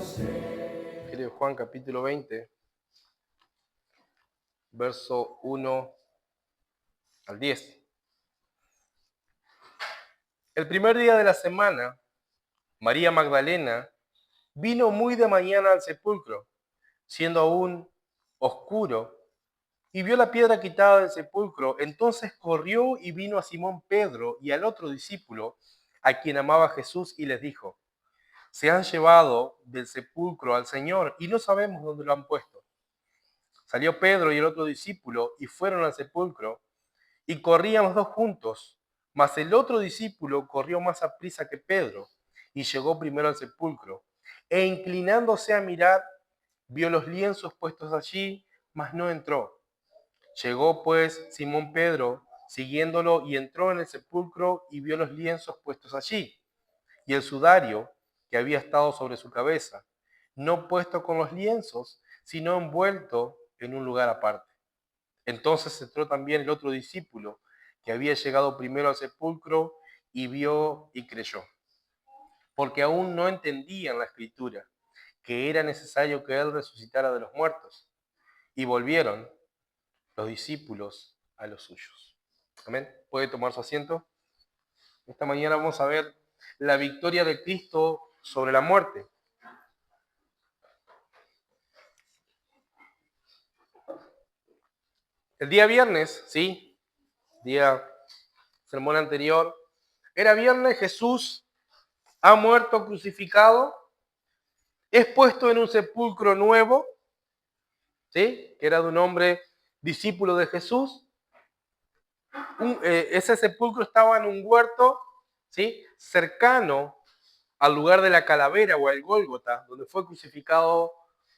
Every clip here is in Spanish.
Evangelio de Juan, capítulo 20, verso 1 al 10. El primer día de la semana, María Magdalena vino muy de mañana al sepulcro, siendo aún oscuro, y vio la piedra quitada del sepulcro. Entonces corrió y vino a Simón Pedro y al otro discípulo, a quien amaba Jesús, y les dijo: se han llevado del sepulcro al Señor y no sabemos dónde lo han puesto. Salió Pedro y el otro discípulo y fueron al sepulcro, y corrían los dos juntos, mas el otro discípulo corrió más aprisa que Pedro y llegó primero al sepulcro, e inclinándose a mirar, vio los lienzos puestos allí, mas no entró. Llegó pues Simón Pedro siguiéndolo y entró en el sepulcro y vio los lienzos puestos allí, y el sudario que había estado sobre su cabeza, no puesto con los lienzos, sino envuelto en un lugar aparte. Entonces entró también el otro discípulo, que había llegado primero al sepulcro, y vio y creyó, porque aún no entendían la escritura, que era necesario que él resucitara de los muertos. Y volvieron los discípulos a los suyos. Amén. ¿Puede tomar su asiento? Esta mañana vamos a ver la victoria de Cristo sobre la muerte. El día viernes, ¿sí? Día sermón anterior. Era viernes, Jesús ha muerto crucificado, es puesto en un sepulcro nuevo, ¿sí? Que era de un hombre discípulo de Jesús. Ese sepulcro estaba en un huerto, ¿sí? Cercano al lugar de la calavera o al Gólgota, donde fue crucificado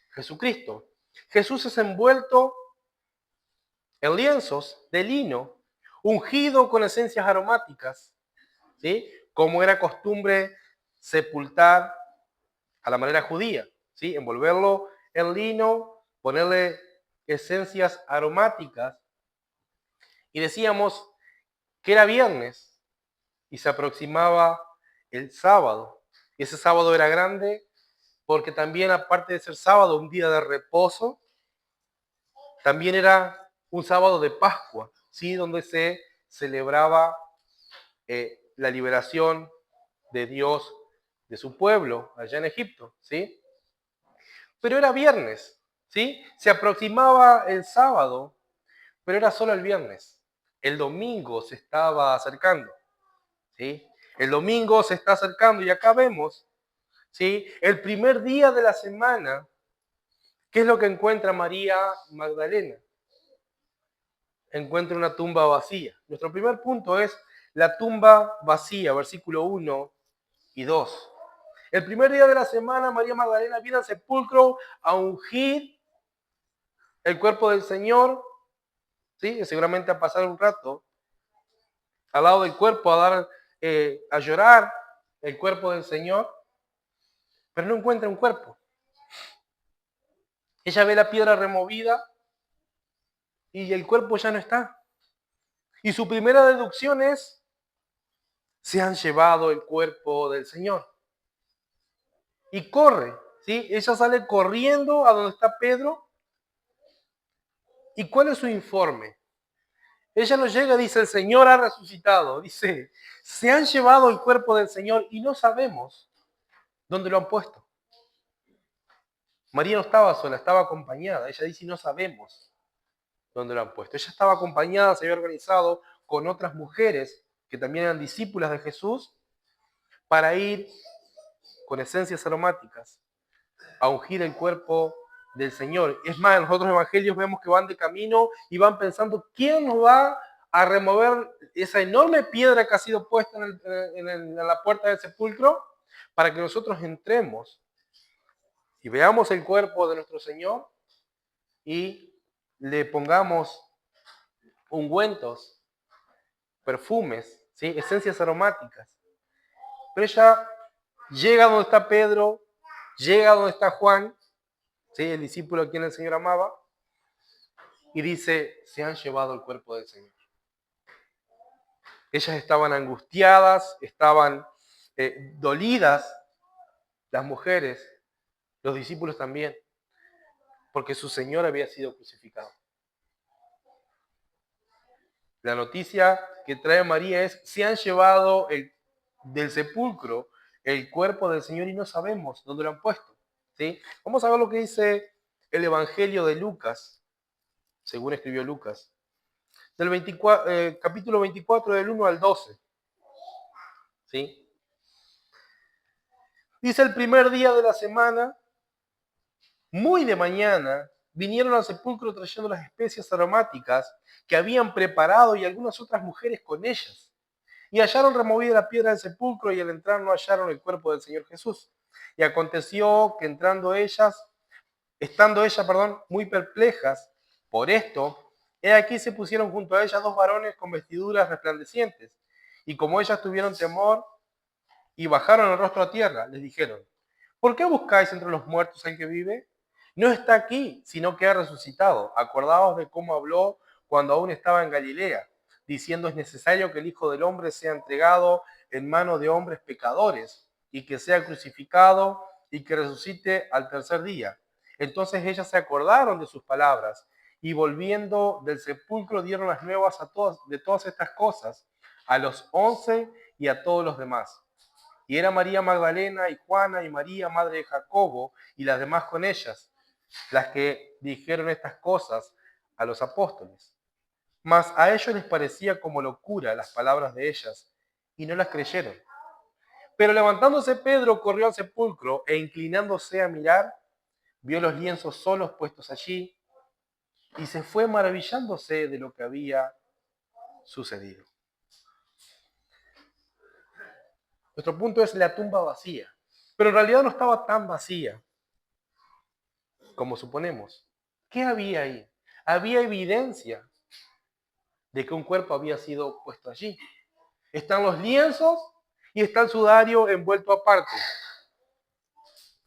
Jesucristo. Jesús es envuelto en lienzos de lino, ungido con esencias aromáticas, ¿sí? Como era costumbre sepultar a la manera judía, ¿sí? Envolverlo en lino, ponerle esencias aromáticas. Y decíamos que era viernes y se aproximaba el sábado. Y ese sábado era grande porque también, aparte de ser sábado, un día de reposo, también era un sábado de Pascua, ¿sí? Donde se celebraba la liberación de Dios de su pueblo allá en Egipto, ¿sí? Pero era viernes, ¿sí? Se aproximaba el sábado, pero era solo el viernes. El domingo se estaba acercando, ¿sí? El domingo se está acercando y acá vemos, ¿sí? El primer día de la semana, ¿qué es lo que encuentra María Magdalena? Encuentra una tumba vacía. Nuestro primer punto es la tumba vacía, versículo 1 y 2. El primer día de la semana, María Magdalena viene al sepulcro a ungir el cuerpo del Señor, ¿sí? Seguramente a pasar un rato al lado del cuerpo, a llorar el cuerpo del Señor, pero no encuentra un cuerpo. Ella ve la piedra removida y el cuerpo ya no está. Y su primera deducción es: se han llevado el cuerpo del Señor. Y corre, ¿sí? Ella sale corriendo a donde está Pedro. ¿Y cuál es su informe? Ella no llega y dice: el Señor ha resucitado. Dice: se han llevado el cuerpo del Señor y no sabemos dónde lo han puesto. María no estaba sola, estaba acompañada. Ella dice: no sabemos dónde lo han puesto. Ella estaba acompañada, se había organizado con otras mujeres que también eran discípulas de Jesús para ir con esencias aromáticas a ungir el cuerpo del Señor. Es más, en los otros evangelios vemos que van de camino y van pensando: ¿quién nos va a remover esa enorme piedra que ha sido puesta en la puerta del sepulcro para que nosotros entremos y veamos el cuerpo de nuestro Señor y le pongamos ungüentos, perfumes, ¿sí? Esencias aromáticas? Pero ella llega donde está Pedro, llega donde está Juan, ¿sí? El discípulo a quien el Señor amaba, y dice: se han llevado el cuerpo del Señor. Ellas estaban angustiadas, estaban dolidas, las mujeres, Los discípulos también, porque su Señor había sido crucificado. La noticia que trae María es: se han llevado del sepulcro el cuerpo del Señor y no sabemos dónde lo han puesto. ¿Sí? Vamos a ver lo que dice el Evangelio de Lucas, según escribió Lucas, del capítulo 24, del 1 al 12. ¿Sí? Dice: el primer día de la semana, muy de mañana, vinieron al sepulcro trayendo las especias aromáticas que habían preparado y algunas otras mujeres con ellas. Y hallaron removida la piedra del sepulcro y al entrar no hallaron el cuerpo del Señor Jesús. Y aconteció que estando ellas, muy perplejas por esto, he aquí se pusieron junto a ellas dos varones con vestiduras resplandecientes. Y como ellas tuvieron temor y bajaron el rostro a tierra, les dijeron: ¿por qué buscáis entre los muertos al que vive? No está aquí, sino que ha resucitado. Acordaos de cómo habló cuando aún estaba en Galilea, diciendo: es necesario que el Hijo del Hombre sea entregado en manos de hombres pecadores, y que sea crucificado, y que resucite al tercer día. Entonces ellas se acordaron de sus palabras, y volviendo del sepulcro dieron las nuevas de todas estas cosas a los 11 y a todos los demás. Y era María Magdalena y Juana y María, madre de Jacobo, y las demás con ellas, las que dijeron estas cosas a los apóstoles. Mas a ellos les parecía como locura las palabras de ellas, y no las creyeron. Pero levantándose Pedro corrió al sepulcro e inclinándose a mirar, vio los lienzos solos puestos allí, y se fue maravillándose de lo que había sucedido. Nuestro punto es la tumba vacía, pero en realidad no estaba tan vacía como suponemos. ¿Qué había ahí? Había evidencia de que un cuerpo había sido puesto allí. Están los lienzos y está el sudario envuelto aparte.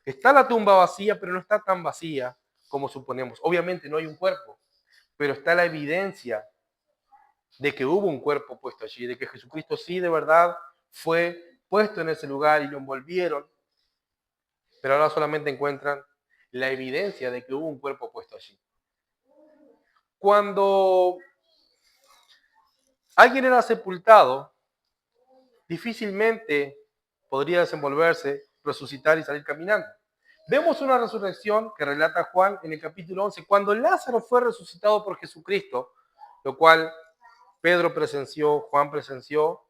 Está la tumba vacía, pero no está tan vacía como suponemos. Obviamente no hay un cuerpo, pero está la evidencia de que hubo un cuerpo puesto allí, de que Jesucristo sí de verdad fue puesto en ese lugar y lo envolvieron, pero ahora solamente encuentran la evidencia de que hubo un cuerpo puesto allí. Cuando alguien era sepultado, difícilmente podría desenvolverse, resucitar y salir caminando. Vemos una resurrección que relata Juan en el capítulo 11, cuando Lázaro fue resucitado por Jesucristo, lo cual Pedro presenció, Juan presenció.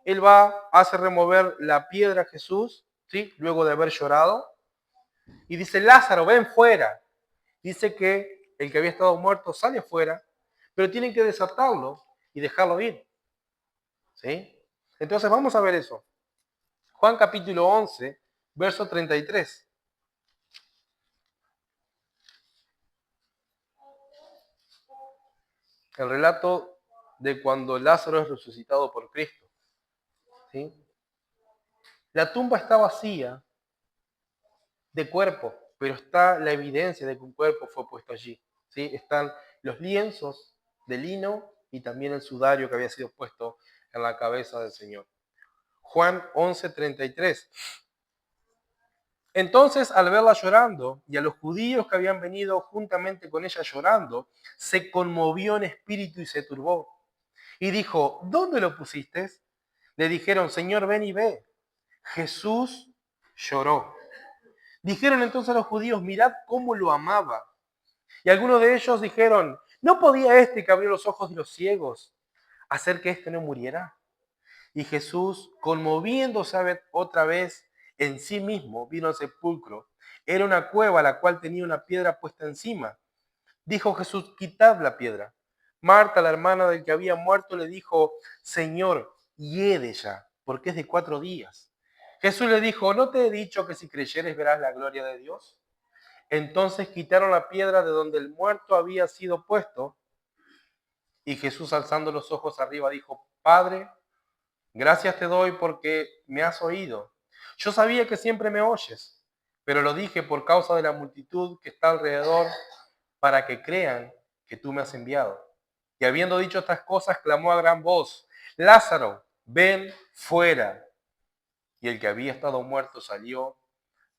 Él va, hace remover la piedra a Jesús, ¿sí? Luego de haber llorado, y dice: Lázaro, ven fuera. Dice que el que había estado muerto sale afuera, pero tienen que desatarlo y dejarlo ir. ¿Sí? Entonces vamos a ver eso. Juan capítulo 11, verso 33. El relato de cuando Lázaro es resucitado por Cristo. ¿Sí? La tumba está vacía de cuerpo, pero está la evidencia de que un cuerpo fue puesto allí. ¿Sí? Están los lienzos de lino y también el sudario que había sido puesto en la cabeza del Señor. Juan 11, 33. Entonces, al verla llorando y a los judíos que habían venido juntamente con ella llorando, se conmovió en espíritu y se turbó. Y dijo: ¿dónde lo pusiste? Le dijeron: Señor, ven y ve. Jesús lloró. Dijeron entonces a los judíos: mirad cómo lo amaba. Y algunos de ellos dijeron: ¿no podía este que abrió los ojos de los ciegos hacer que éste no muriera? Y Jesús, conmoviéndose otra vez en sí mismo, vino al sepulcro. Era una cueva la cual tenía una piedra puesta encima. Dijo Jesús: quitad la piedra. Marta, la hermana del que había muerto, le dijo: Señor, hiede ya, porque es de 4 días. Jesús le dijo: ¿no te he dicho que si creyeres verás la gloria de Dios? Entonces quitaron la piedra de donde el muerto había sido puesto, y Jesús, alzando los ojos arriba, dijo: Padre, gracias te doy porque me has oído. Yo sabía que siempre me oyes, pero lo dije por causa de la multitud que está alrededor, para que crean que tú me has enviado. Y habiendo dicho estas cosas, clamó a gran voz: Lázaro, ven fuera. Y el que había estado muerto salió,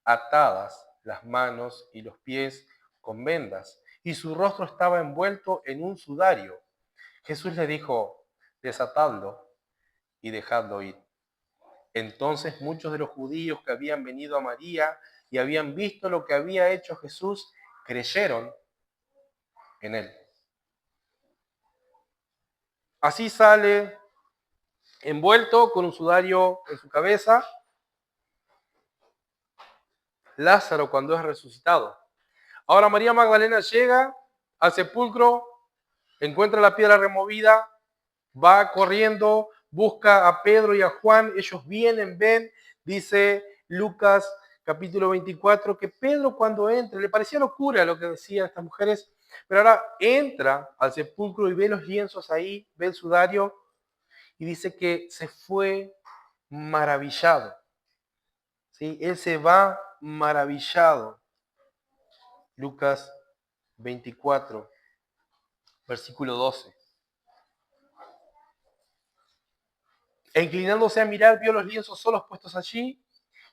atadas las manos y los pies con vendas, y su rostro estaba envuelto en un sudario. Jesús le dijo, desatadlo y dejadlo ir. Entonces muchos de los judíos que habían venido a María y habían visto lo que había hecho Jesús, creyeron en él. Así sale envuelto con un sudario en su cabeza Lázaro cuando es resucitado. Ahora María Magdalena llega al sepulcro, encuentra la piedra removida, va corriendo, busca a Pedro y a Juan, ellos vienen, ven, dice Lucas capítulo 24, que Pedro cuando entra, le parecía locura lo que decían estas mujeres, pero ahora entra al sepulcro y ve los lienzos ahí, ve el sudario y dice que se fue maravillado. ¿Sí? Él se va maravillado. Lucas 24, versículo 12. E inclinándose a mirar, vio los lienzos solos puestos allí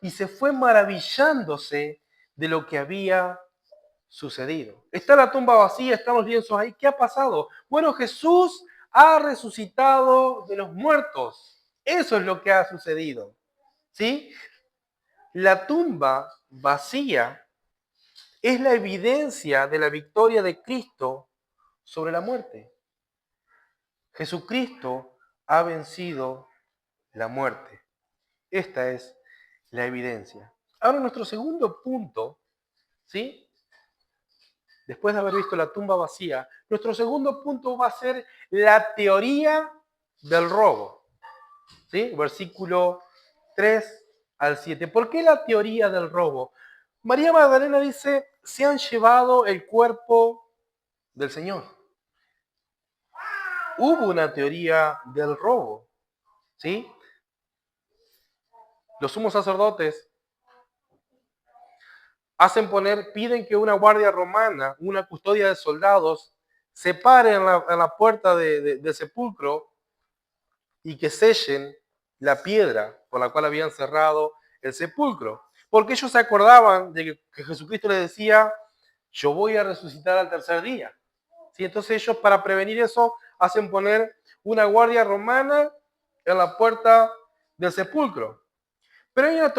y se fue maravillándose de lo que había sucedido. Está la tumba vacía, están los lienzos ahí. ¿Qué ha pasado? Bueno, Jesús ha resucitado de los muertos. Eso es lo que ha sucedido. ¿Sí? La tumba vacía es la evidencia de la victoria de Cristo sobre la muerte. Jesucristo ha vencido la muerte. Esta es la evidencia. Ahora nuestro segundo punto, ¿sí? Después de haber visto la tumba vacía, nuestro segundo punto va a ser la teoría del robo. ¿Sí? Versículo 3 al 7. ¿Por qué la teoría del robo? María Magdalena dice, se han llevado el cuerpo del Señor. Hubo una teoría del robo, ¿sí? Los sumos sacerdotes piden que una guardia romana, una custodia de soldados, se pare en la puerta del sepulcro y que sellen la piedra por la cual habían cerrado el sepulcro. Porque ellos se acordaban de que Jesucristo les decía, yo voy a resucitar al tercer día. ¿Sí? Entonces ellos, para prevenir eso, hacen poner una guardia romana en la puerta del sepulcro. Pero hay una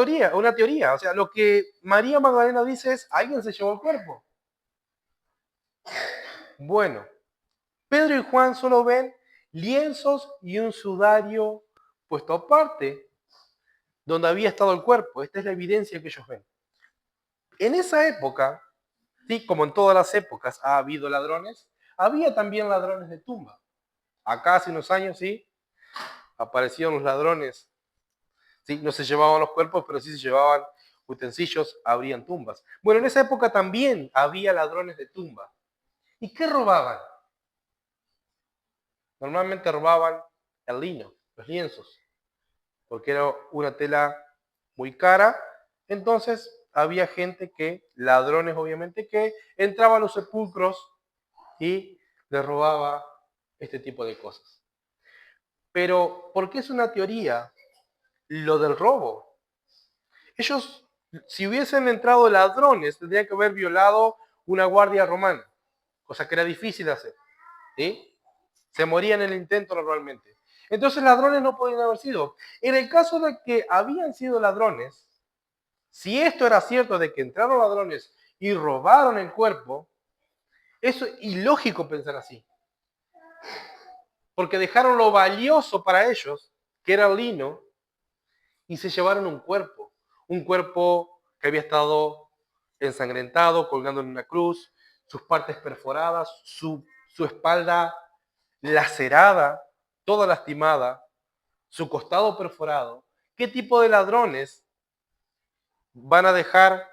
teoría, o sea, lo que María Magdalena dice es, alguien se llevó el cuerpo. Bueno, Pedro y Juan solo ven lienzos y un sudario puesto aparte, donde había estado el cuerpo. Esta es la evidencia que ellos ven. En esa época, sí, como en todas las épocas ha habido ladrones, había también ladrones de tumba. Acá hace unos años, sí, aparecieron los ladrones. Sí, no se llevaban los cuerpos, pero sí se llevaban utensilios, abrían tumbas. Bueno, en esa época también había ladrones de tumba. ¿Y qué robaban? Normalmente robaban el lino, los lienzos, porque era una tela muy cara. Entonces había gente ladrones obviamente, que entraban a los sepulcros y les robaba este tipo de cosas. Pero, ¿por qué es una teoría lo del robo? Ellos, si hubiesen entrado ladrones, tendrían que haber violado una guardia romana, cosa que era difícil de hacer. ¿Sí? Se morían en el intento normalmente. Entonces ladrones no podían haber sido. En el caso de que habían sido ladrones, si esto era cierto de que entraron ladrones y robaron el cuerpo, eso es ilógico pensar así. Porque dejaron lo valioso para ellos, que era el lino, y se llevaron un cuerpo que había estado ensangrentado, colgando en una cruz, sus partes perforadas, su espalda lacerada, toda lastimada, su costado perforado. ¿Qué tipo de ladrones van a dejar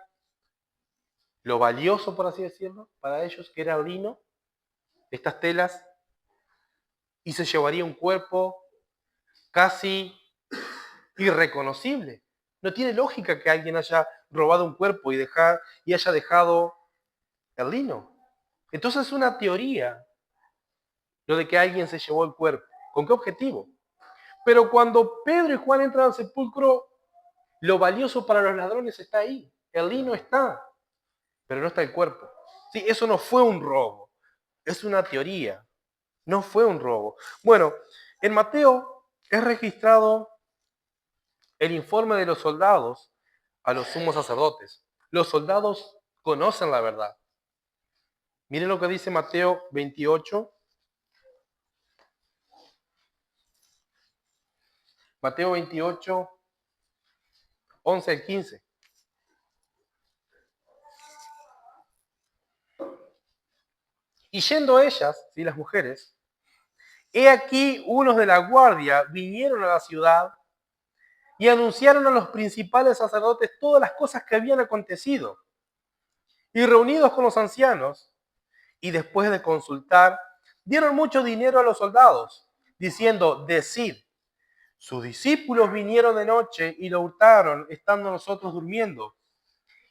lo valioso, por así decirlo, para ellos, que era el lino, estas telas, y se llevaría un cuerpo casi irreconocible? No tiene lógica que alguien haya robado un cuerpo y haya dejado el lino. Entonces es una teoría lo de que alguien se llevó el cuerpo. ¿Con qué objetivo? Pero cuando Pedro y Juan entran al sepulcro, lo valioso para los ladrones está ahí. El lino está. pero no está el cuerpo. Sí, eso no fue un robo, es una teoría, no fue un robo. Bueno, en Mateo es registrado el informe de los soldados a los sumos sacerdotes. Los soldados conocen la verdad. Miren lo que dice Mateo 28. Mateo 28, 11 al 15. Y yendo ellas, ¿sí? Las mujeres, he aquí unos de la guardia vinieron a la ciudad y anunciaron a los principales sacerdotes todas las cosas que habían acontecido. Y reunidos con los ancianos, y después de consultar, dieron mucho dinero a los soldados, diciendo, decid, sus discípulos vinieron de noche y lo hurtaron, estando nosotros durmiendo.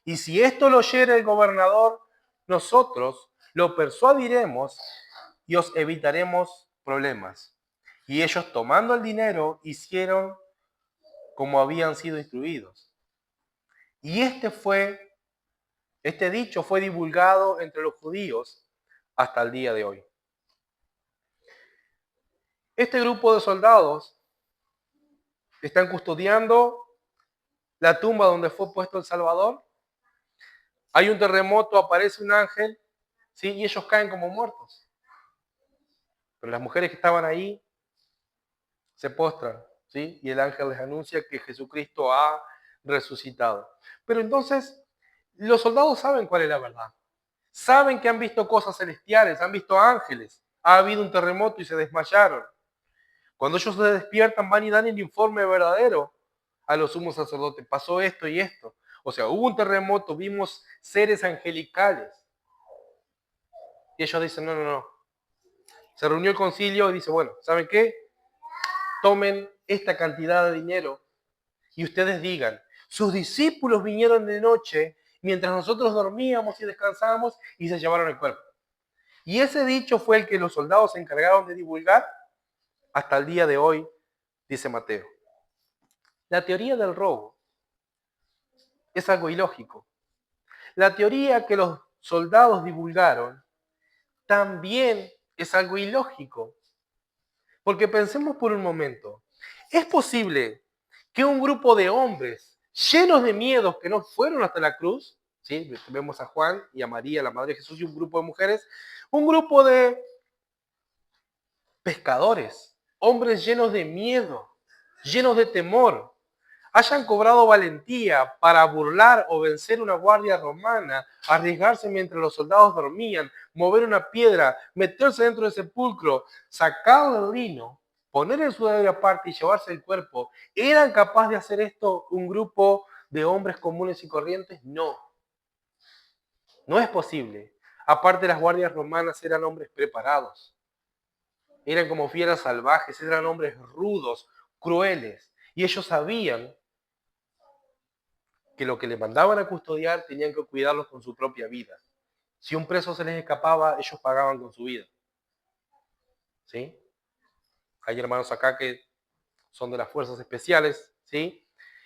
Y si esto lo oyere el gobernador, nosotros lo persuadiremos y os evitaremos problemas. Y ellos, tomando el dinero, hicieron como habían sido instruidos. Y este dicho fue divulgado entre los judíos hasta el día de hoy. Este grupo de soldados están custodiando la tumba donde fue puesto el Salvador. Hay un terremoto, aparece un ángel, ¿sí? Y ellos caen como muertos. Pero las mujeres que estaban ahí se postran, ¿sí? Y el ángel les anuncia que Jesucristo ha resucitado. Pero entonces, los soldados saben cuál es la verdad. Saben que han visto cosas celestiales, han visto ángeles. Ha habido un terremoto y se desmayaron. Cuando ellos se despiertan, van y dan el informe verdadero a los sumos sacerdotes. Pasó esto y esto. O sea, hubo un terremoto, vimos seres angelicales. Y ellos dicen, no, no, no. Se reunió el concilio y dice, bueno, ¿saben qué? Tomen esta cantidad de dinero y ustedes digan, sus discípulos vinieron de noche mientras nosotros dormíamos y descansábamos y se llevaron el cuerpo. Y ese dicho fue el que los soldados se encargaron de divulgar hasta el día de hoy, dice Mateo. La teoría del robo es algo ilógico. La teoría que los soldados divulgaron también es algo ilógico. Porque pensemos por un momento, ¿es posible que un grupo de hombres llenos de miedos que no fueron hasta la cruz, ¿sí? Vemos a Juan y a María, la madre de Jesús, y un grupo de mujeres, un grupo de pescadores, hombres llenos de miedo, llenos de temor, hayan cobrado valentía para burlar o vencer una guardia romana, arriesgarse mientras los soldados dormían, mover una piedra, meterse dentro del sepulcro, sacar el lino, poner el sudario aparte y llevarse el cuerpo? ¿Eran capaces de hacer esto un grupo de hombres comunes y corrientes? No, no es posible. Aparte, las guardias romanas eran hombres preparados, eran como fieras salvajes, eran hombres rudos, crueles, y ellos sabían que lo que le mandaban a custodiar tenían que cuidarlos con su propia vida. Si un preso se les escapaba, ellos pagaban con su vida. ¿Sí? Hay hermanos acá que son de las fuerzas especiales, ¿sí?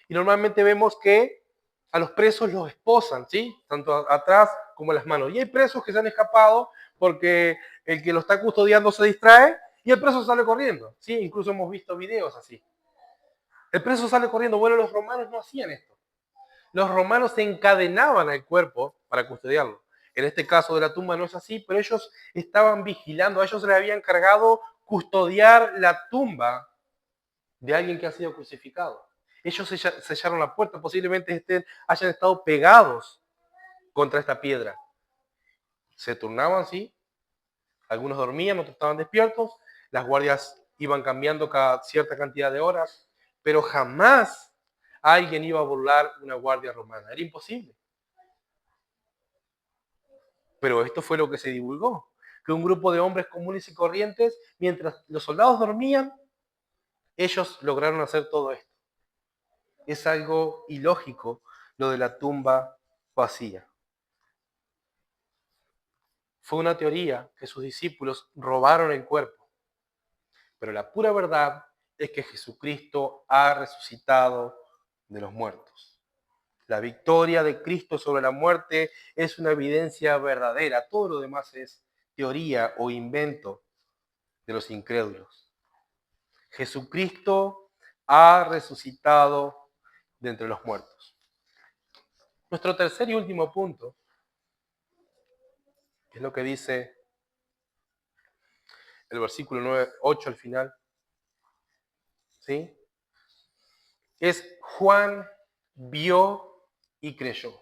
Y normalmente vemos que a los presos los esposan, ¿sí? Tanto atrás como las manos. Y hay presos que se han escapado porque el que lo está custodiando se distrae y el preso sale corriendo, ¿sí? Incluso hemos visto videos así. El preso sale corriendo. Bueno, los romanos no hacían esto. Los romanos se encadenaban al cuerpo para custodiarlo. En este caso de la tumba no es así, pero ellos estaban vigilando, a ellos se les había encargado custodiar la tumba de alguien que ha sido crucificado. Ellos sellaron la puerta, posiblemente hayan estado pegados contra esta piedra. Se turnaban, sí, algunos dormían, otros estaban despiertos, las guardias iban cambiando cada cierta cantidad de horas, pero jamás alguien iba a burlar una guardia romana, era imposible. Pero esto fue lo que se divulgó, que un grupo de hombres comunes y corrientes, mientras los soldados dormían, ellos lograron hacer todo esto. Es algo ilógico lo de la tumba vacía. Fue una teoría que sus discípulos robaron el cuerpo, pero la pura verdad es que Jesucristo ha resucitado de los muertos. La victoria de Cristo sobre la muerte es una evidencia verdadera. Todo lo demás es teoría o invento de los incrédulos. Jesucristo ha resucitado de entre los muertos. Nuestro tercer y último punto es lo que dice el versículo 9, 8 al final. ¿Sí? Es Juan vio y creyó.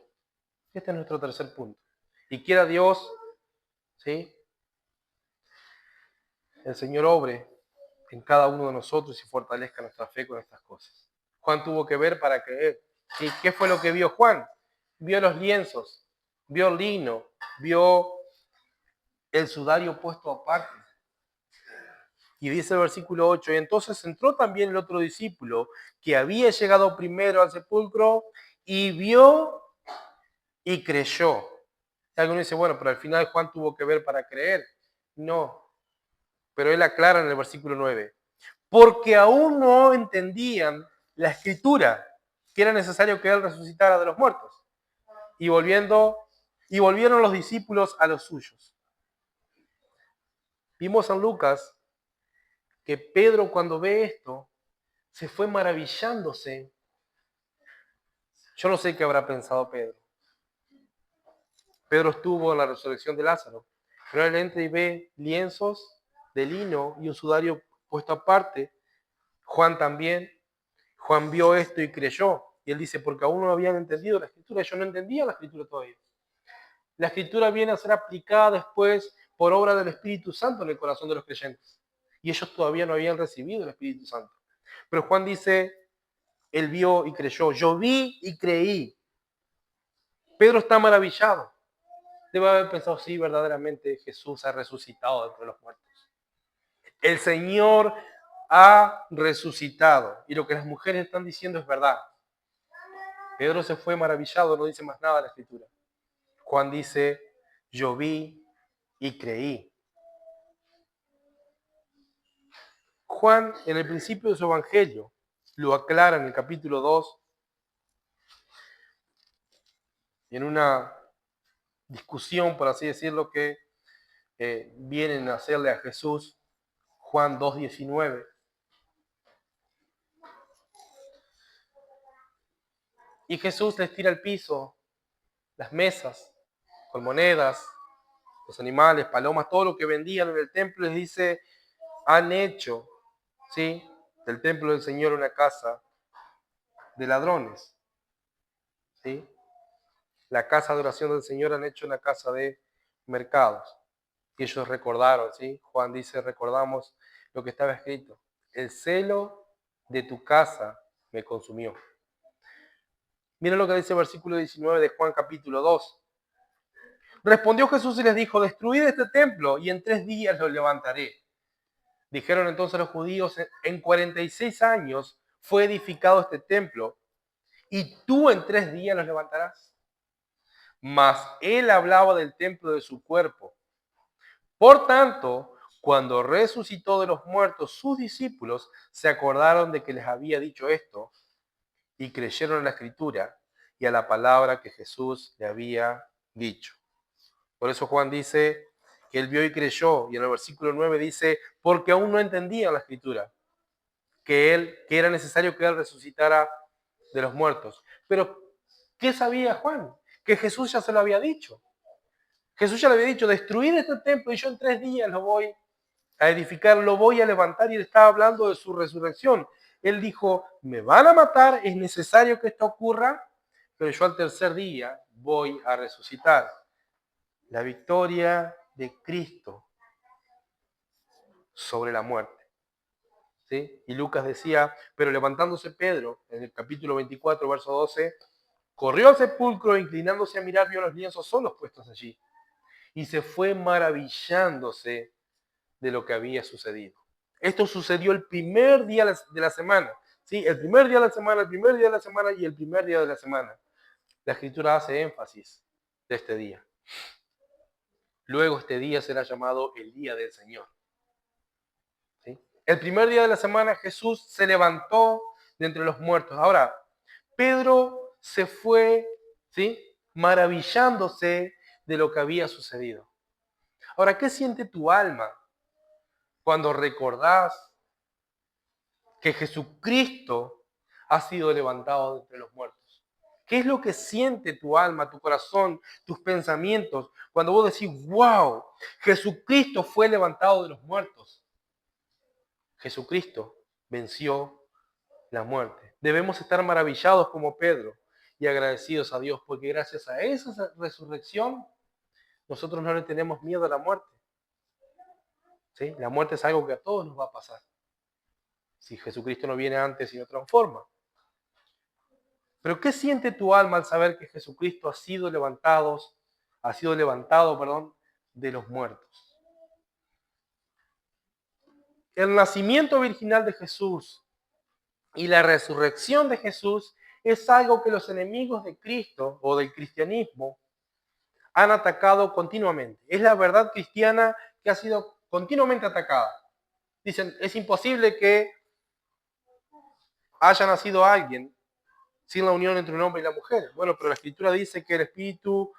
Este es nuestro tercer punto. Y quiera Dios, ¿sí?, el Señor obre en cada uno de nosotros y fortalezca nuestra fe con estas cosas. Juan tuvo que ver para creer. ¿Y qué fue lo que vio Juan? Vio los lienzos, vio el lino, vio el sudario puesto aparte. Y dice el versículo 8, y entonces entró también el otro discípulo que había llegado primero al sepulcro y vio y creyó. Y alguno dice, bueno, pero al final Juan tuvo que ver para creer. No, pero él aclara en el versículo 9, porque aún no entendían la escritura, que era necesario que él resucitara de los muertos. Y volvieron los discípulos a los suyos. Vimos en Lucas que Pedro, cuando ve esto, se fue maravillándose. Yo no sé qué habrá pensado Pedro. Pedro estuvo en la resurrección de Lázaro, pero él entra y ve lienzos de lino y un sudario puesto aparte. Juan también. Juan vio esto y creyó. Y él dice, porque aún no habían entendido la escritura. Yo no entendía la escritura todavía. La escritura viene a ser aplicada después por obra del Espíritu Santo en el corazón de los creyentes. Y ellos todavía no habían recibido el Espíritu Santo. Pero Juan dice, él vio y creyó. Yo vi y creí. Pedro está maravillado. Debe haber pensado, sí, verdaderamente Jesús ha resucitado de entre los muertos. El Señor ha resucitado. Y lo que las mujeres están diciendo es verdad. Pedro se fue maravillado, no dice más nada la escritura. Juan dice, yo vi y creí. Juan, en el principio de su evangelio, lo aclara en el capítulo 2, en una discusión, por así decirlo, que vienen a hacerle a Jesús, Juan 2:19. Y Jesús les tira al piso las mesas con monedas, los animales, palomas, todo lo que vendían en el templo, les dice, han hecho, ¿sí?, del templo del Señor una casa de ladrones, ¿sí? La casa de oración del Señor han hecho una casa de mercados. Y ellos recordaron, ¿sí? Juan dice, recordamos lo que estaba escrito. El celo de tu casa me consumió. Miren lo que dice el versículo 19 de Juan capítulo 2. Respondió Jesús y les dijo, destruid este templo y en 3 días lo levantaré. Dijeron entonces los judíos, en 46 años fue edificado este templo y tú en 3 días lo levantarás. Mas él hablaba del templo de su cuerpo. Por tanto, cuando resucitó de los muertos, sus discípulos se acordaron de que les había dicho esto y creyeron en la escritura y a la palabra que Jesús le había dicho. Por eso Juan dice que él vio y creyó, y en el versículo 9 dice, porque aún no entendían la escritura, que era necesario que él resucitara de los muertos. Pero, ¿qué sabía Juan? Que Jesús ya se lo había dicho. Jesús ya le había dicho, destruid este templo y yo en 3 días lo voy a edificar, lo voy a levantar, y él estaba hablando de su resurrección. Él dijo, me van a matar, es necesario que esto ocurra, pero yo al tercer día voy a resucitar. La victoria de Cristo sobre la muerte. ¿Sí? Y Lucas decía, pero levantándose Pedro, en el capítulo 24, verso 12, corrió al sepulcro e inclinándose a mirar, vio los lienzos solos puestos allí. Y se fue maravillándose de lo que había sucedido. Esto sucedió el primer día de la semana. ¿Sí? El primer día de la semana, el primer día de la semana y el primer día de la semana. La Escritura hace énfasis de este día. Luego este día será llamado el día del Señor. ¿Sí? El primer día de la semana Jesús se levantó de entre los muertos. Ahora, Pedro se fue, ¿sí?, maravillándose de lo que había sucedido. Ahora, ¿qué siente tu alma cuando recordás que Jesucristo ha sido levantado de entre los muertos? ¿Qué es lo que siente tu alma, tu corazón, tus pensamientos cuando vos decís, wow, Jesucristo fue levantado de los muertos? Jesucristo venció la muerte. Debemos estar maravillados como Pedro y agradecidos a Dios porque gracias a esa resurrección nosotros no le tenemos miedo a la muerte. ¿Sí? La muerte es algo que a todos nos va a pasar. Si Jesucristo no viene antes y nos transforma. Pero ¿qué siente tu alma al saber que Jesucristo ha sido levantado, de los muertos? El nacimiento virginal de Jesús y la resurrección de Jesús es algo que los enemigos de Cristo o del cristianismo han atacado continuamente. Es la verdad cristiana que ha sido continuamente atacada. Dicen, es imposible que haya nacido alguien sin la unión entre un hombre y la mujer. Bueno, pero la Escritura dice que el Espíritu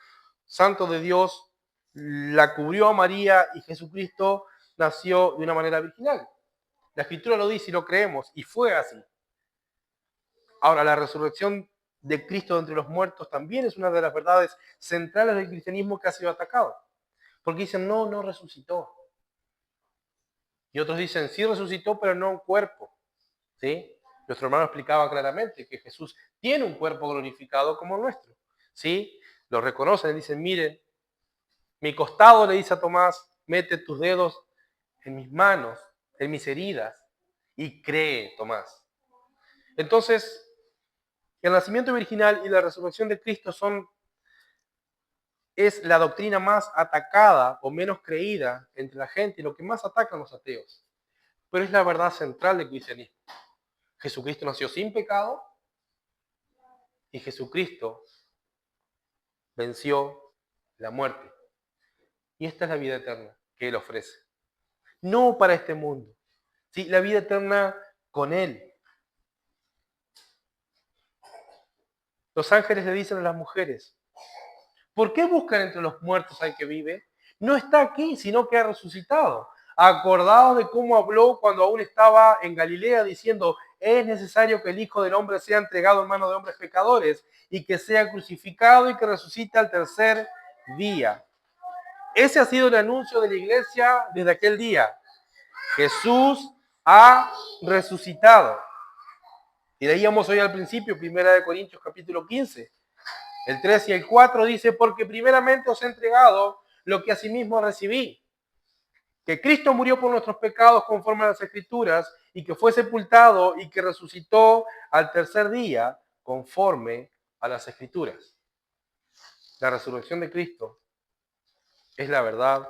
Santo de Dios la cubrió a María y Jesucristo nació de una manera virginal. La Escritura lo dice y lo creemos, y fue así. Ahora, la resurrección de Cristo de entre los muertos también es una de las verdades centrales del cristianismo que ha sido atacado. Porque dicen, no, no resucitó. Y otros dicen, sí resucitó, pero no un cuerpo. ¿Sí? Nuestro hermano explicaba claramente que Jesús tiene un cuerpo glorificado como el nuestro. ¿Sí? Lo reconocen y dicen, miren, mi costado, le dice a Tomás, mete tus dedos en mis manos, en mis heridas, y cree, Tomás. Entonces, el nacimiento virginal y la resurrección de Cristo es la doctrina más atacada o menos creída entre la gente y lo que más atacan los ateos. Pero es la verdad central del cristianismo. Jesucristo nació sin pecado y Jesucristo venció la muerte. Y esta es la vida eterna que Él ofrece. No para este mundo, ¿sí? La vida eterna con Él. Los ángeles le dicen a las mujeres, ¿por qué buscan entre los muertos al que vive? No está aquí, sino que ha resucitado. Acordaos de cómo habló cuando aún estaba en Galilea, diciendo, es necesario que el Hijo del Hombre sea entregado en manos de hombres pecadores y que sea crucificado y que resucite al tercer día. Ese ha sido el anuncio de la iglesia desde aquel día. Jesús ha resucitado. Y leíamos hoy al principio, 1 Corintios capítulo 15. El 3 y el 4 dice, porque primeramente os he entregado lo que asimismo recibí, que Cristo murió por nuestros pecados conforme a las Escrituras, y que fue sepultado y que resucitó al tercer día conforme a las Escrituras. La resurrección de Cristo es la verdad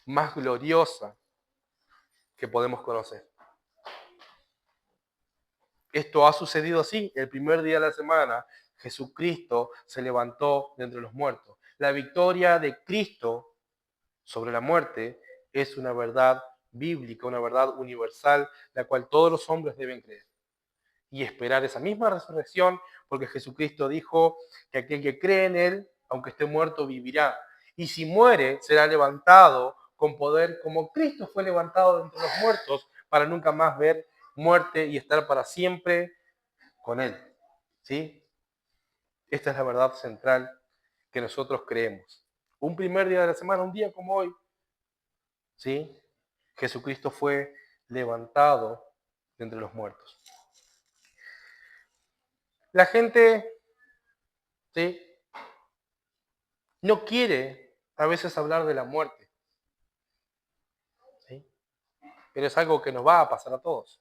más gloriosa que podemos conocer. Esto ha sucedido así. El primer día de la semana, Jesucristo se levantó de entre los muertos. La victoria de Cristo sobre la muerte es una verdad bíblica, una verdad universal, la cual todos los hombres deben creer. Y esperar esa misma resurrección, porque Jesucristo dijo que aquel que cree en Él, aunque esté muerto, vivirá. Y si muere, será levantado con poder, como Cristo fue levantado de entre los muertos, para nunca más ver muerte y estar para siempre con Él. ¿Sí? Esta es la verdad central que nosotros creemos. Un primer día de la semana, un día como hoy, ¿sí? Jesucristo fue levantado de entre los muertos. La gente, ¿sí?, no quiere a veces hablar de la muerte, ¿sí? Pero es algo que nos va a pasar a todos.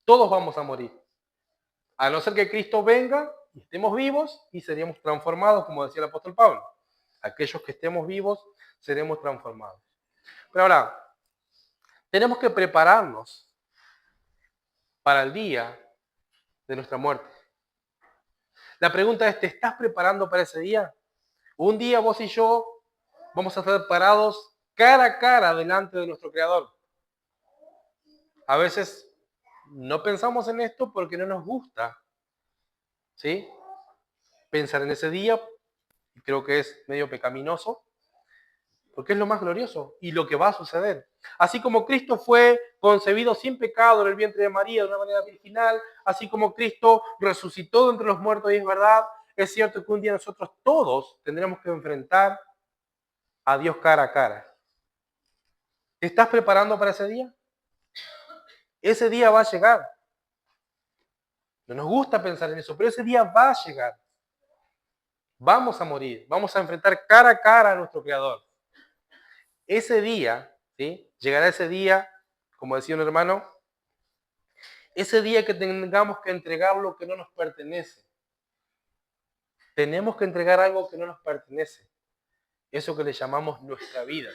Todos vamos a morir. A no ser que Cristo venga y estemos vivos y seríamos transformados, como decía el apóstol Pablo. Aquellos que estemos vivos seremos transformados. Pero ahora, tenemos que prepararnos para el día de nuestra muerte. La pregunta es, ¿te estás preparando para ese día? Un día vos y yo vamos a estar parados cara a cara delante de nuestro Creador. A veces no pensamos en esto porque no nos gusta, ¿sí?, pensar en ese día, y creo que es medio pecaminoso, porque es lo más glorioso y lo que va a suceder. Así como Cristo fue concebido sin pecado en el vientre de María de una manera virginal, así como Cristo resucitó de entre los muertos y es verdad, es cierto que un día nosotros todos tendremos que enfrentar a Dios cara a cara. ¿Te estás preparando para ese día? Ese día va a llegar. No nos gusta pensar en eso, pero ese día va a llegar. Vamos a morir, vamos a enfrentar cara a cara a nuestro Creador. Ese día, ¿sí? Llegará ese día, como decía un hermano, ese día que tengamos que entregar lo que no nos pertenece. Tenemos que entregar algo que no nos pertenece. Eso que le llamamos nuestra vida.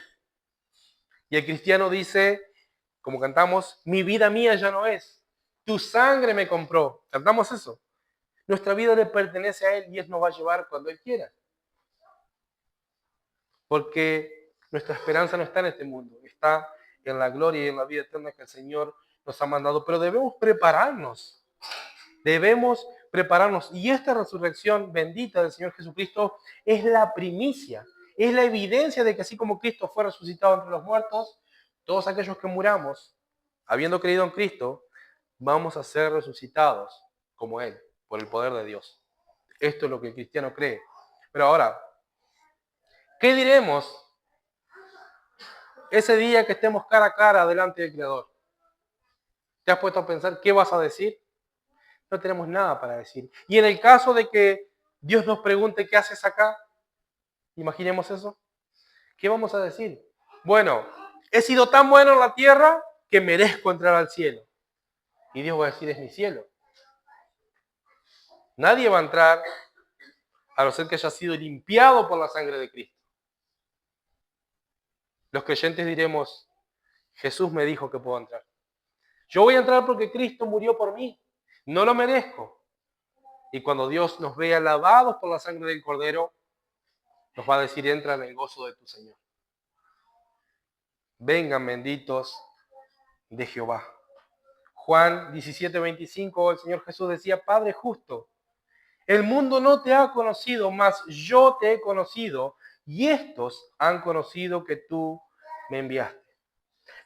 Y el cristiano dice, como cantamos, mi vida mía ya no es. Tu sangre me compró. Cantamos eso. Nuestra vida le pertenece a Él y Él nos va a llevar cuando Él quiera. Porque nuestra esperanza no está en este mundo, está en la gloria y en la vida eterna que el Señor nos ha mandado. Pero debemos prepararnos. Debemos prepararnos. Y esta resurrección bendita del Señor Jesucristo es la primicia, es la evidencia de que así como Cristo fue resucitado entre los muertos, todos aquellos que muramos, habiendo creído en Cristo, vamos a ser resucitados como Él, por el poder de Dios. Esto es lo que el cristiano cree. Pero ahora, ¿qué diremos ese día que estemos cara a cara delante del Creador? ¿Te has puesto a pensar qué vas a decir? No tenemos nada para decir. Y en el caso de que Dios nos pregunte qué haces acá, imaginemos eso, ¿qué vamos a decir? Bueno, he sido tan bueno en la tierra que merezco entrar al cielo. Y Dios va a decir, es mi cielo. Nadie va a entrar a no ser que haya sido limpiado por la sangre de Cristo. Los creyentes diremos, Jesús me dijo que puedo entrar. Yo voy a entrar porque Cristo murió por mí. No lo merezco. Y cuando Dios nos vea lavados por la sangre del Cordero, nos va a decir, entra en el gozo de tu Señor. Vengan benditos de Jehová. Juan 17:25, el Señor Jesús decía, Padre justo, el mundo no te ha conocido, mas yo te he conocido, y estos han conocido que tú me enviaste.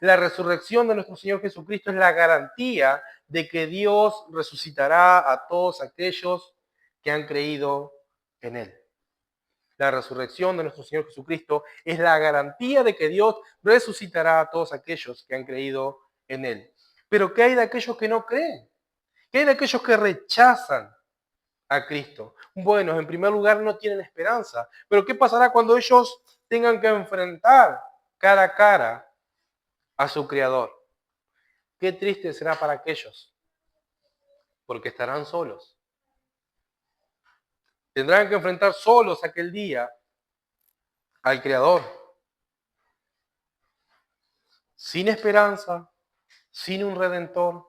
La resurrección de nuestro Señor Jesucristo es la garantía de que Dios resucitará a todos aquellos que han creído en Él. La resurrección de nuestro Señor Jesucristo es la garantía de que Dios resucitará a todos aquellos que han creído en Él. Pero ¿qué hay de aquellos que no creen? ¿Qué hay de aquellos que rechazan a Cristo? Bueno, en primer lugar no tienen esperanza. Pero ¿qué pasará cuando ellos tengan que enfrentar cara a cara a su Creador? Qué triste será para aquellos, porque estarán solos. Tendrán que enfrentar solos aquel día al Creador. Sin esperanza, sin un Redentor,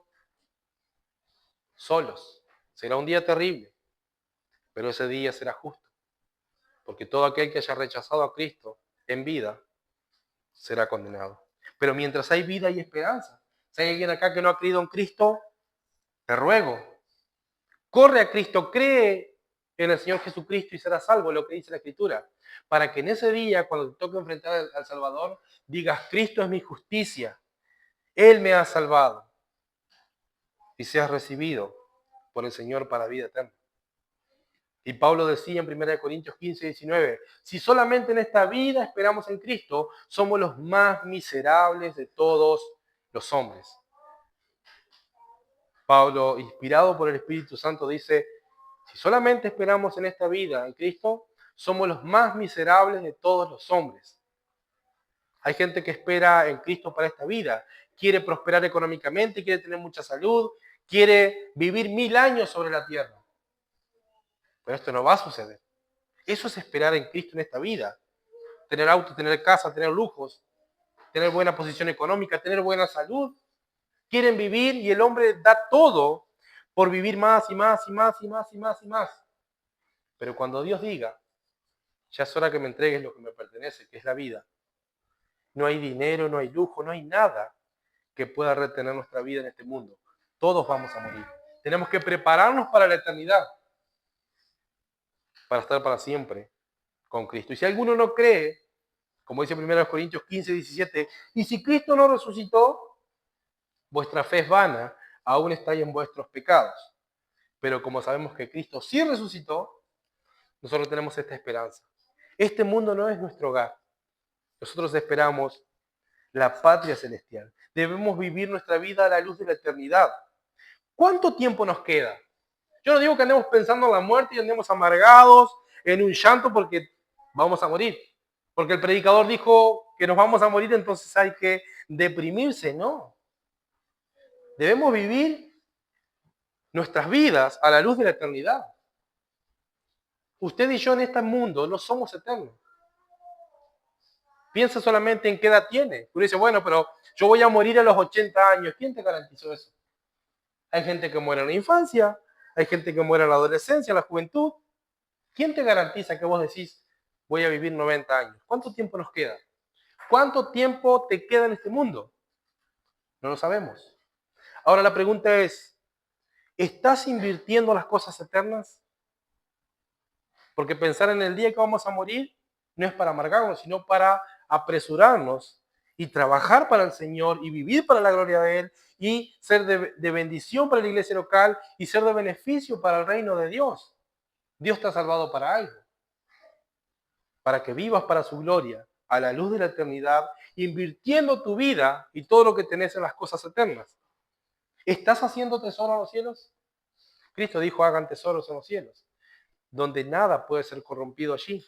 solos. Será un día terrible, pero ese día será justo, porque todo aquel que haya rechazado a Cristo en vida será condenado. Pero mientras hay vida y esperanza, si hay alguien acá que no ha creído en Cristo, te ruego, corre a Cristo, cree en el Señor Jesucristo y serás salvo, lo que dice la Escritura, para que en ese día, cuando te toque enfrentar al Salvador, digas, Cristo es mi justicia, Él me ha salvado, y seas recibido por el Señor para vida eterna. Y Pablo decía en 1 Corintios 15:19, si solamente en esta vida esperamos en Cristo, somos los más miserables de todos los hombres. Pablo, inspirado por el Espíritu Santo, dice, si solamente esperamos en esta vida en Cristo, somos los más miserables de todos los hombres. Hay gente que espera en Cristo para esta vida, quiere prosperar económicamente, quiere tener mucha salud, quiere vivir 1000 años sobre la tierra. Pero esto no va a suceder. Eso es esperar en Cristo en esta vida. Tener auto, tener casa, tener lujos, tener buena posición económica, tener buena salud. Quieren vivir y el hombre da todo por vivir más y más y más y más y más y más. Pero cuando Dios diga, ya es hora que me entregues lo que me pertenece, que es la vida. No hay dinero, no hay lujo, no hay nada que pueda retener nuestra vida en este mundo. Todos vamos a morir. Tenemos que prepararnos para la eternidad. para estar para siempre con Cristo. Y si alguno no cree, como dice 1 Corintios 15, 17, y si Cristo no resucitó, vuestra fe es vana, aún estáis en vuestros pecados. Pero como sabemos que Cristo sí resucitó, nosotros tenemos esta esperanza. Este mundo no es nuestro hogar. Nosotros esperamos la patria celestial. Debemos vivir nuestra vida a la luz de la eternidad. ¿Cuánto tiempo nos queda? Yo no digo que andemos pensando en la muerte y andemos amargados, en un llanto porque vamos a morir. Porque el predicador dijo que nos vamos a morir, entonces hay que deprimirse. No. Debemos vivir nuestras vidas a la luz de la eternidad. Usted y yo en este mundo no somos eternos. Piensa solamente en qué edad tiene. Uno dice, bueno, pero yo voy a morir a los 80 años. ¿Quién te garantizó eso? Hay gente que muere en la infancia, hay gente que muere en la adolescencia, en la juventud. ¿Quién te garantiza que vos decís, voy a vivir 90 años? ¿Cuánto tiempo nos queda? ¿Cuánto tiempo te queda en este mundo? No lo sabemos. Ahora la pregunta es, ¿estás invirtiendo las cosas eternas? Porque pensar en el día que vamos a morir no es para amargarnos, sino para apresurarnos y trabajar para el Señor y vivir para la gloria de Él y ser de bendición para la iglesia local y ser de beneficio para el reino de Dios. Dios te ha salvado para algo, para que vivas para su gloria, a la luz de la eternidad, invirtiendo tu vida y todo lo que tenés en las cosas eternas. ¿Estás haciendo tesoro en los cielos? Cristo dijo, hagan tesoros en los cielos, donde nada puede ser corrompido allí.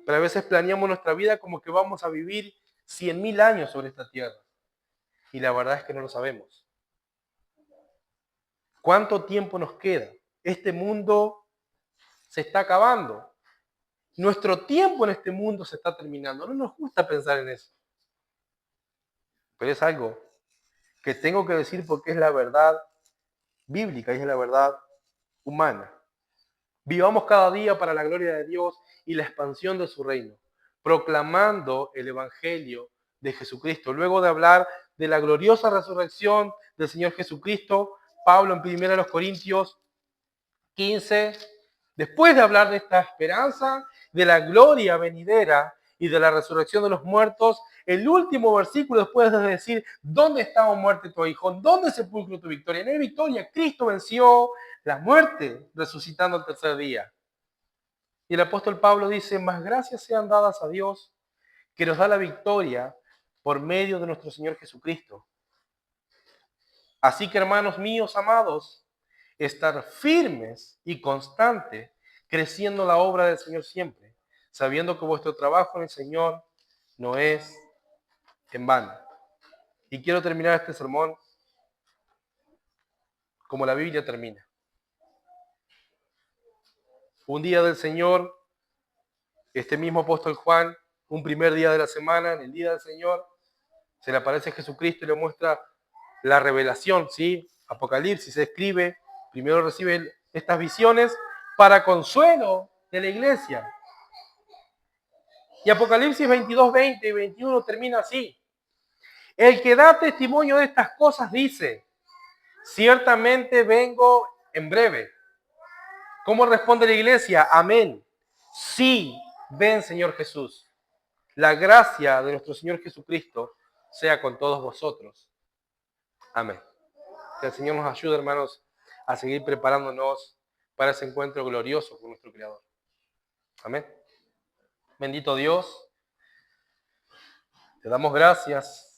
Pero a veces planeamos nuestra vida como que vamos a vivir 100.000 años sobre esta tierra. Y la verdad es que no lo sabemos. ¿Cuánto tiempo nos queda? Este mundo se está acabando. Nuestro tiempo en este mundo se está terminando. No nos gusta pensar en eso. Pero es algo que tengo que decir porque es la verdad bíblica y es la verdad humana. Vivamos cada día para la gloria de Dios y la expansión de su reino, proclamando el Evangelio de Jesucristo. Luego de hablar de la gloriosa resurrección del Señor Jesucristo, Pablo en 1 Corintios 15, después de hablar de esta esperanza, de la gloria venidera y de la resurrección de los muertos, el último versículo después de decir, ¿dónde estaba muerte tu hijo? ¿Dónde sepulcro tu victoria? No hay victoria, Cristo venció la muerte resucitando al tercer día. Y el apóstol Pablo dice, más gracias sean dadas a Dios que nos da la victoria por medio de nuestro Señor Jesucristo. Así que hermanos míos amados, estar firmes y constantes, creciendo la obra del Señor siempre, sabiendo que vuestro trabajo en el Señor no es en vano. Y quiero terminar este sermón como la Biblia termina. Un día del Señor, este mismo apóstol Juan, un primer día de la semana, en el día del Señor, se le aparece a Jesucristo y le muestra la revelación, ¿sí? Apocalipsis se escribe, primero recibe estas visiones para consuelo de la iglesia. Y Apocalipsis 22, 20 y 21 termina así. El que da testimonio de estas cosas dice, ciertamente vengo en breve. ¿Cómo responde la iglesia? Amén. Sí, ven Señor Jesús. La gracia de nuestro Señor Jesucristo sea con todos vosotros. Amén. Que el Señor nos ayude, hermanos, a seguir preparándonos para ese encuentro glorioso con nuestro Creador. Amén. Bendito Dios, te damos gracias